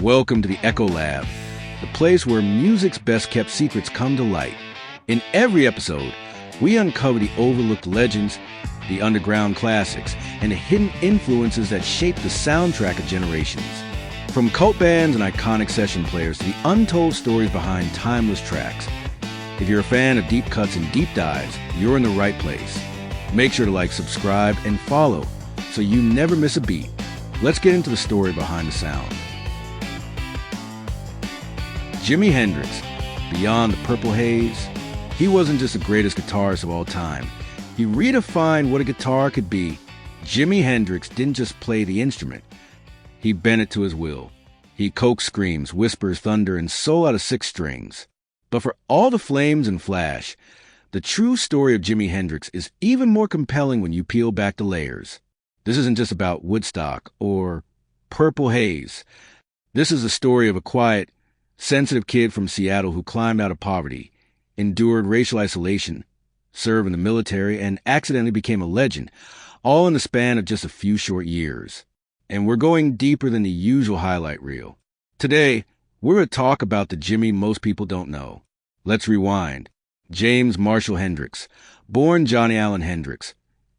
Welcome to the Echo Lab, the place where music's best-kept secrets come to light. In every episode, we uncover the overlooked legends, the underground classics, and the hidden influences that shape the soundtrack of generations. From cult bands and iconic session players to the untold stories behind timeless tracks. If you're a fan of deep cuts and deep dives, you're in the right place. Make sure to like, subscribe, and follow so you never miss a beat. Let's get into the story behind the sound. Jimi Hendrix, beyond the purple haze, he wasn't just the greatest guitarist of all time. He redefined what a guitar could be. Jimi Hendrix didn't just play the instrument. He bent it to his will. He coaxed screams, whispers, thunder, and soul out of 6 strings. But for all the flames and flash, the true story of Jimi Hendrix is even more compelling when you peel back the layers. This isn't just about Woodstock or Purple Haze. This is the story of a quiet, sensitive kid from Seattle who climbed out of poverty, endured racial isolation, served in the military, and accidentally became a legend, all in the span of just a few short years. And we're going deeper than the usual highlight reel. Today, we're going to talk about the Jimi most people don't know. Let's rewind. James Marshall Hendrix, born Johnny Allen Hendrix,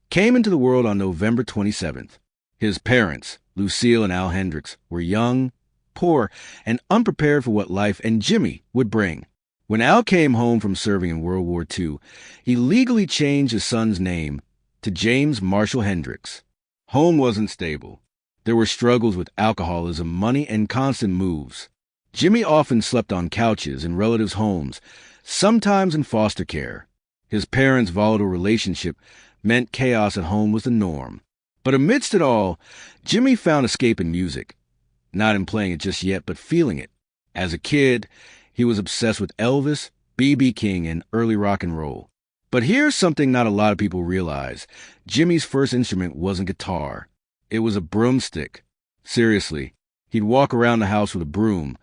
came into the world on November 27th. His parents, Lucille and Al Hendrix, were young, poor, and unprepared for what life and Jimi would bring. When Al came home from serving in World War II, he legally changed his son's name to James Marshall Hendrix. Home wasn't stable. There were struggles with alcoholism, money, and constant moves. Jimi often slept on couches in relatives' homes, sometimes in foster care. His parents' volatile relationship meant chaos at home was the norm. But amidst it all, Jimi found escape in music. Not in playing it just yet, but feeling it. As a kid, he was obsessed with Elvis, B.B. King, and early rock and roll. But here's something not a lot of people realize. Jimi's first instrument wasn't guitar. It was a broomstick. Seriously, he'd walk around the house with a broom,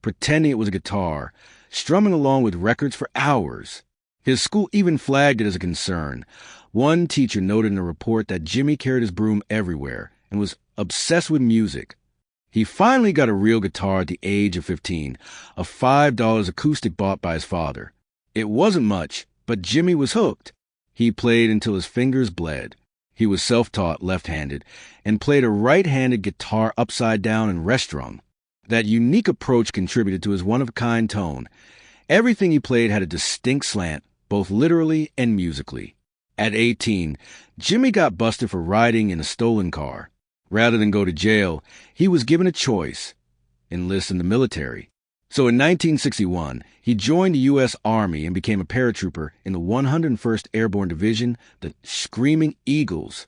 pretending it was a guitar, strumming along with records for hours. His school even flagged it as a concern. One teacher noted in a report that Jimi carried his broom everywhere and was obsessed with music. He finally got a real guitar at the age of 15, a $5 acoustic bought by his father. It wasn't much, but Jimi was hooked. He played until his fingers bled. He was self-taught left-handed and played a right-handed guitar upside down and rest-strung. That unique approach contributed to his one-of-a-kind tone. Everything he played had a distinct slant, both literally and musically. At 18, Jimi got busted for riding in a stolen car. Rather than go to jail, he was given a choice: enlist in the military. So in 1961, he joined the U.S. Army and became a paratrooper in the 101st Airborne Division, the Screaming Eagles.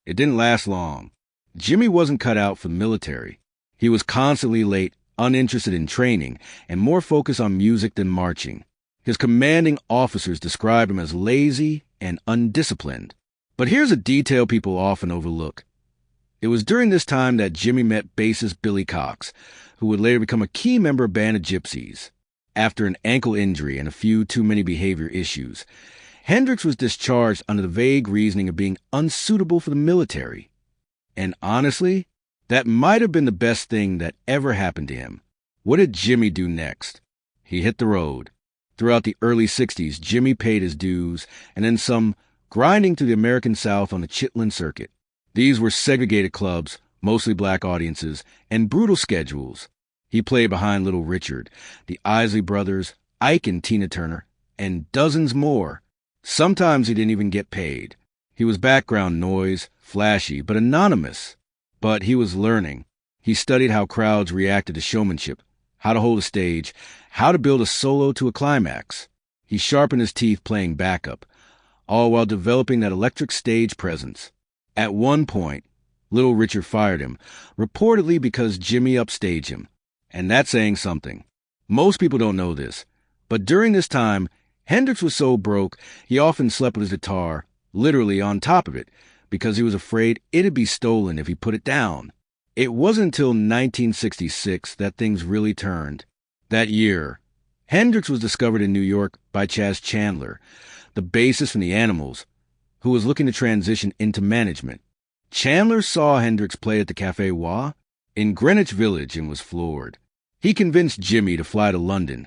It didn't last long. Jimi wasn't cut out for the military. He was constantly late, uninterested in training, and more focused on music than marching. His commanding officers described him as lazy and undisciplined. But here's a detail people often overlook. It was during this time that Jimi met bassist Billy Cox, who would later become a key member of Band of Gypsys. After an ankle injury and a few too many behavior issues, Hendrix was discharged under the vague reasoning of being unsuitable for the military. And honestly, that might have been the best thing that ever happened to him. What did Jimi do next? He hit the road. Throughout the early 60s, Jimi paid his dues, and then some, grinding through the American South on the Chitlin circuit. These were segregated clubs, mostly black audiences, and brutal schedules. He played behind Little Richard, the Isley Brothers, Ike and Tina Turner, and dozens more. Sometimes he didn't even get paid. He was background noise, flashy, but anonymous. But he was learning. He studied how crowds reacted to showmanship, how to hold a stage, how to build a solo to a climax. He sharpened his teeth playing backup, all while developing that electric stage presence. At one point, Little Richard fired him, reportedly because Jimi upstaged him. And that's saying something. Most people don't know this, but during this time, Hendrix was so broke, he often slept with his guitar, literally on top of it, because he was afraid it'd be stolen if he put it down. It wasn't until 1966 that things really turned. That year, Hendrix was discovered in New York by Chas Chandler, the bassist from the Animals, who was looking to transition into management. Chandler saw Hendrix play at the Café Wha. in Greenwich Village and was floored. He convinced Jimmy to fly to London,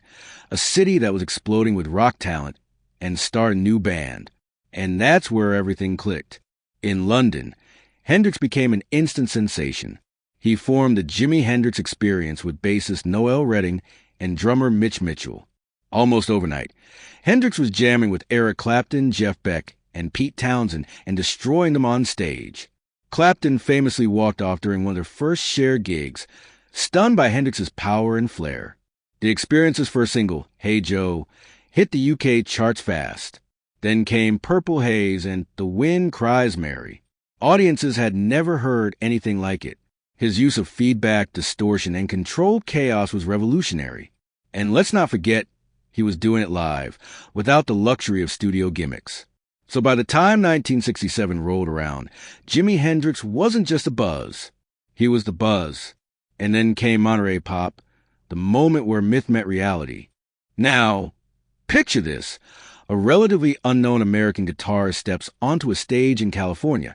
a city that was exploding with rock talent, and start a new band. And that's where everything clicked. In London, Hendrix became an instant sensation. He formed the Jimi Hendrix Experience with bassist Noel Redding and drummer Mitch Mitchell. Almost overnight, Hendrix was jamming with Eric Clapton, Jeff Beck, and Pete Townsend and destroying them on stage. Clapton famously walked off during one of their first shared gigs, stunned by Hendrix's power and flair. The Experience's first single, Hey Joe, hit the UK charts fast. Then came Purple Haze and The Wind Cries Mary. Audiences had never heard anything like it. His use of feedback, distortion, and controlled chaos was revolutionary. And let's not forget, he was doing it live, without the luxury of studio gimmicks. So by the time 1967 rolled around, Jimi Hendrix wasn't just a buzz. He was the buzz. And then came Monterey Pop, the moment where myth met reality. Now, picture this. A relatively unknown American guitarist steps onto a stage in California,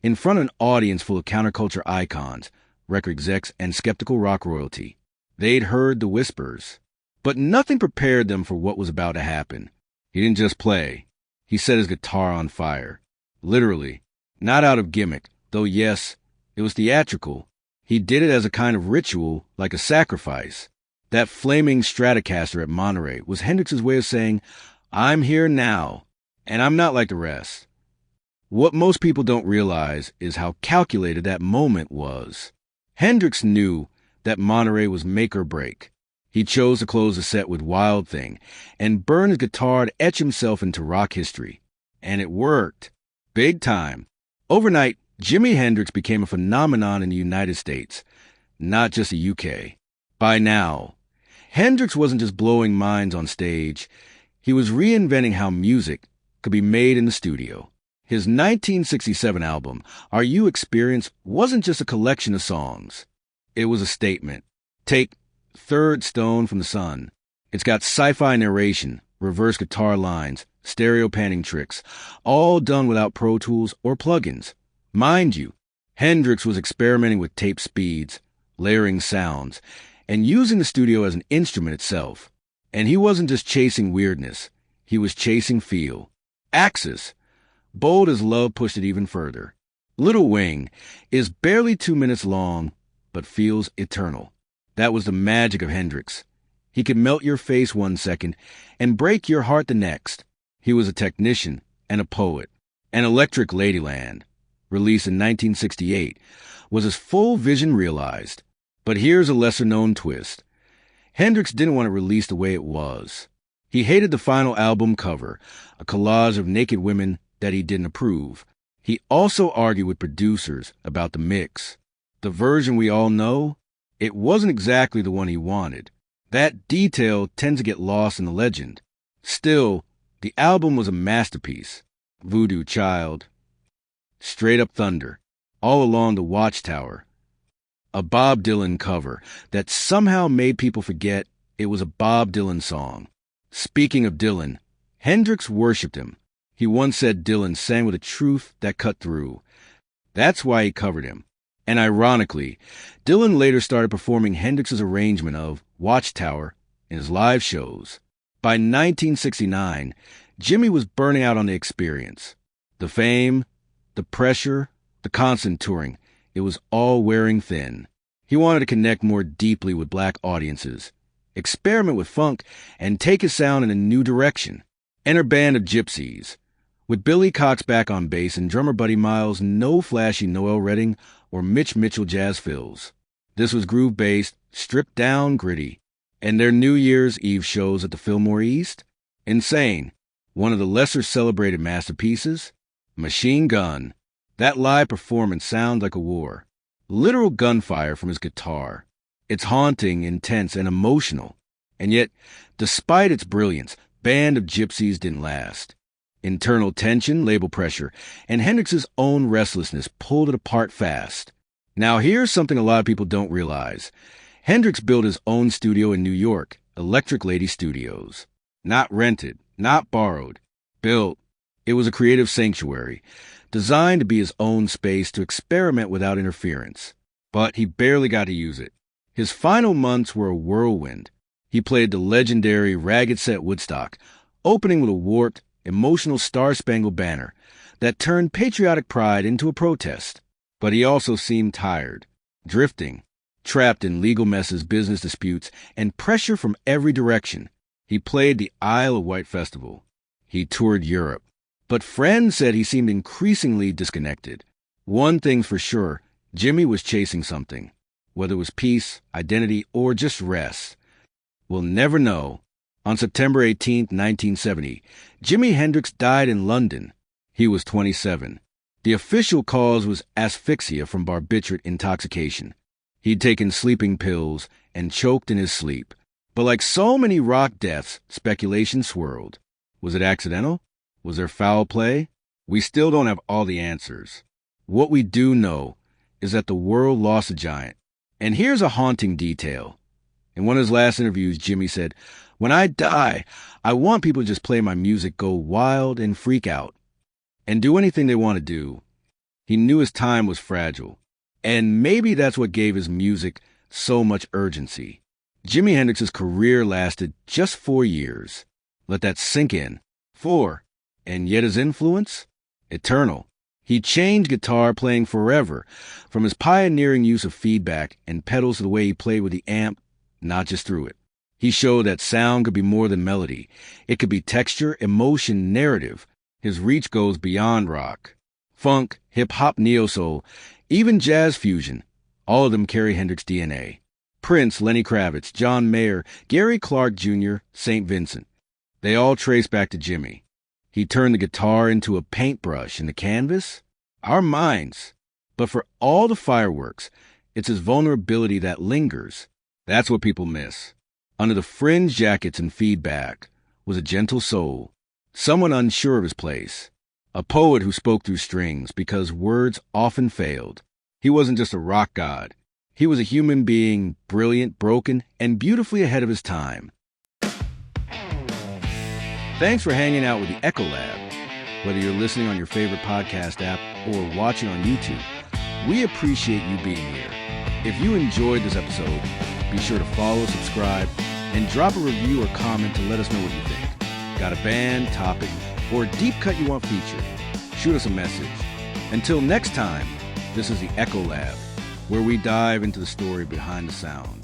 in front of an audience full of counterculture icons, record execs, and skeptical rock royalty. They'd heard the whispers, but nothing prepared them for what was about to happen. He didn't just play. He set his guitar on fire. Literally. Not out of gimmick, though yes, it was theatrical. He did it as a kind of ritual, like a sacrifice. That flaming Stratocaster at Monterey was Hendrix's way of saying, I'm here now, and I'm not like the rest. What most people don't realize is how calculated that moment was. Hendrix knew that Monterey was make or break. He chose to close the set with Wild Thing and burn his guitar to etch himself into rock history. And it worked. Big time. Overnight, Jimi Hendrix became a phenomenon in the United States, not just the UK. By now, Hendrix wasn't just blowing minds on stage. He was reinventing how music could be made in the studio. His 1967 album, Are You Experienced, wasn't just a collection of songs. It was a statement. Take Third Stone from the Sun. It's got sci-fi narration, reverse guitar lines, stereo panning tricks, all done without Pro Tools or plugins. Mind you, Hendrix was experimenting with tape speeds, layering sounds, and using the studio as an instrument itself. And he wasn't just chasing weirdness, he was chasing feel. Axis, bold as love, pushed it even further. Little Wing is barely 2 minutes long, but feels eternal. That was the magic of Hendrix. He could melt your face 1 second and break your heart the next. He was a technician and a poet. And Electric Ladyland, released in 1968, was his full vision realized. But here's a lesser-known twist. Hendrix didn't want it released the way it was. He hated the final album cover, a collage of naked women that he didn't approve. He also argued with producers about the mix. The version we all know, it wasn't exactly the one he wanted. That detail tends to get lost in the legend. Still, the album was a masterpiece. Voodoo Child, Straight Up Thunder, All Along the Watchtower, a Bob Dylan cover that somehow made people forget it was a Bob Dylan song. Speaking of Dylan, Hendrix worshipped him. He once said Dylan sang with a truth that cut through. That's why he covered him. And ironically, Dylan later started performing Hendrix's arrangement of Watchtower in his live shows. By 1969, Jimmy was burning out on the Experience. The fame, the pressure, the constant touring, it was all wearing thin. He wanted to connect more deeply with black audiences, experiment with funk, and take his sound in a new direction. Enter Band of Gypsies. With Billy Cox back on bass and drummer Buddy Miles, no flashy Noel Redding or Mitch Mitchell jazz fills. This was groove-based, stripped-down, gritty. And their New Year's Eve shows at the Fillmore East? Insane. One of the lesser-celebrated masterpieces? Machine Gun. That live performance sounds like a war. Literal gunfire from his guitar. It's haunting, intense, and emotional. And yet, despite its brilliance, Band of Gypsies didn't last. Internal tension, label pressure, and Hendrix's own restlessness pulled it apart fast. Now here's something a lot of people don't realize. Hendrix built his own studio in New York, Electric Lady Studios. Not rented, not borrowed. Built. It was a creative sanctuary, designed to be his own space to experiment without interference. but he barely got to use it. His final months were a whirlwind. He played the legendary Ragged Set Woodstock, opening with a warped, emotional Star-Spangled Banner that turned patriotic pride into a protest. But he also seemed tired, drifting, trapped in legal messes, business disputes, and pressure from every direction. He played the Isle of Wight Festival. He toured Europe. But friends said he seemed increasingly disconnected. One thing's for sure, Jimi was chasing something, whether it was peace, identity, or just rest. We'll never know. On September 18, 1970, Jimi Hendrix died in London. He was 27. The official cause was asphyxia from barbiturate intoxication. He'd taken sleeping pills and choked in his sleep. But like so many rock deaths, speculation swirled. Was it accidental? Was there foul play? We still don't have all the answers. What we do know is that the world lost a giant. And here's a haunting detail. In one of his last interviews, Jimi said, "When I die, I want people to just play my music, go wild and freak out, and do anything they want to do." He knew his time was fragile. And maybe that's what gave his music so much urgency. Jimi Hendrix's career lasted just 4 years. Let that sink in. 4. And yet his influence? Eternal. He changed guitar playing forever, from his pioneering use of feedback and pedals to the way he played with the amp, not just through it. He showed that sound could be more than melody. It could be texture, emotion, narrative. His reach goes beyond rock. Funk, hip-hop, neo-soul, even jazz fusion, all of them carry Hendrix DNA. Prince, Lenny Kravitz, John Mayer, Gary Clark Jr., St. Vincent. They all trace back to Jimi. He turned the guitar into a paintbrush and the canvas? Our minds. But for all the fireworks, it's his vulnerability that lingers. That's what people miss. Under the fringe jackets and feedback was a gentle soul, someone unsure of his place. A poet who spoke through strings because words often failed. He wasn't just a rock god. He was a human being, brilliant, broken, and beautifully ahead of his time. Thanks for hanging out with the Echo Lab. Whether you're listening on your favorite podcast app or watching on YouTube, we appreciate you being here. If you enjoyed this episode, be sure to follow, subscribe, and drop a review or comment to let us know what you think. Got a band, topic, or a deep cut you want featured? Shoot us a message. Until next time, this is the Echo Lab, where we dive into the story behind the sound.